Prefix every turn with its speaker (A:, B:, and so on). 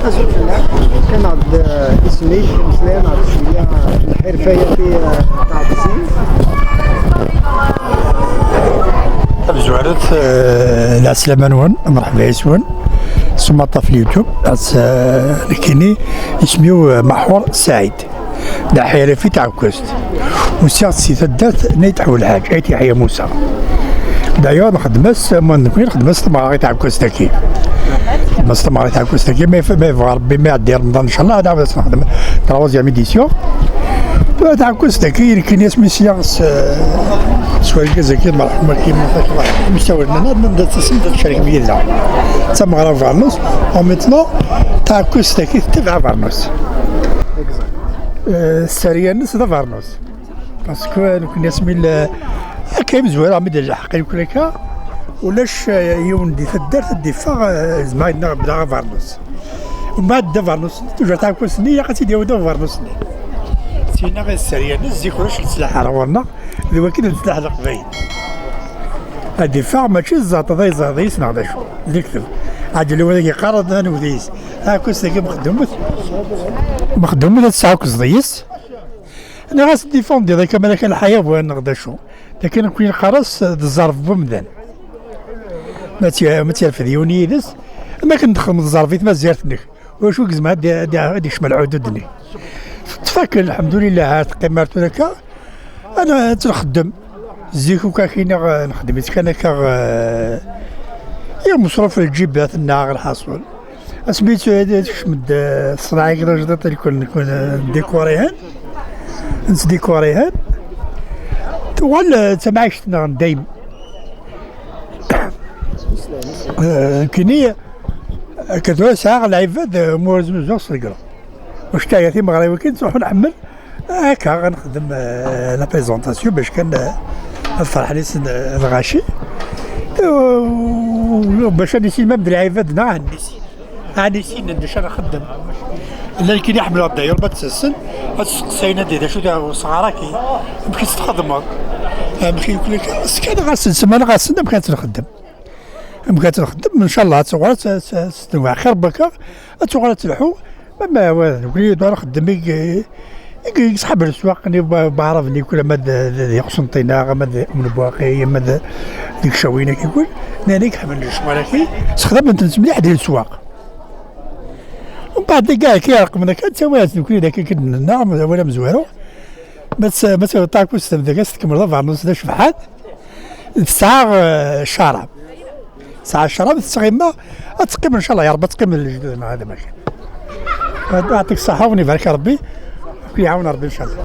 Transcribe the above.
A: أزول فلاح كان عند اسمي مسلان عند شوية الحرفية تاع الزين
B: بزوارت العسلامة نون مرحبا يسون سمعت في اليوتيوب لكني اسمي محور سعيد دا حرفي تاع كوست وسياسي تدات نيتحو الحاج ايتي حيا موسى دايوغ نخدمس من نخدمس تماري تاع كوستاكي خدمس تماري تاع كوستاكي ما يبغى ربي ما يعدي رمضان ان شاء الله هذا بس نخدم تروازيام ايديسيون تاع كوستاكي لكن اسمي سياس سوالف كذا مرحبا كيما مستوى لنا نبدا تسمى تشارك بيا تسمى غير فارنوس ومثلا تاع كوستاكي تبع فارنوس السريانس هذا فارنوس باسكو كنا اسمي كاين زوير عمد الحق يقول لك ولاش يوندي تدار الدفاع زعما بدا فارنوس ومن بعد فارنوس توجا تاع كوسني يا قتي ديو فارنوس سينا غير السريانس زيكولاش السلاح راورنا ذو كي السلاح القبايل الدفاع ماشي الزاط ضي زاضي يسمع ذا شو نكتب عاد هذاك يقارض انا وديس هاكوس ذاك مخدوم تسعة كوس انا غاس ديفوندي ذاك مالك الحيوان غدا شو لكن كاين قرص الظرف بمدان ما تيرفديوني يدس ما كندخل من الظرفيت ما زيرتني وشو كزما هادي شمال عدودني تفكر الحمد لله تقيمرت لك انا تنخدم زيكو كاينه نخدم كان يا مصروف الجيبات النار الحاصل اسميت شمد الصناعي رجلت يكون ديكوريهن ديكوريهن ولا تمعيشتنا دايم كنية كدوا ساعة العباد موازن زوج صغيرة واش تاعي في مغربي كي نروح نحمل هكا غنخدم لا بريزونطاسيون باش كان الفرح لي الغاشي باش نسي المبدا العباد نسي ندير انا نخدم الا كي يحملوا الداير ما تسسن تسقسينا دير شو صغاركي يمكن تخدم يمكن يقول لك كان غاسل سمانه غاسل بقيت نخدم ان شاء الله تصور تستوى خير بك تصور تلحو ما نقول له نخدم يسحب السواق بعرفني كل مد قسنطينه مد من بواقي مد ديك شوينه كيقول نانيك حمل الشمالكي استخدم انت مليح ديال السواق ومن بعد كاع كيرقم منك تسويات نقول لك كنا ولا مزويرو بس تاكل ذاك تكمل فارنوس ذا شفحات ساعة شراب ساعة شراب تستغيما تقيم ان شاء الله يا رب تقيم هذا ما كان يعطيك الصحة ونبارك ربي ويعاون ربي ان شاء الله.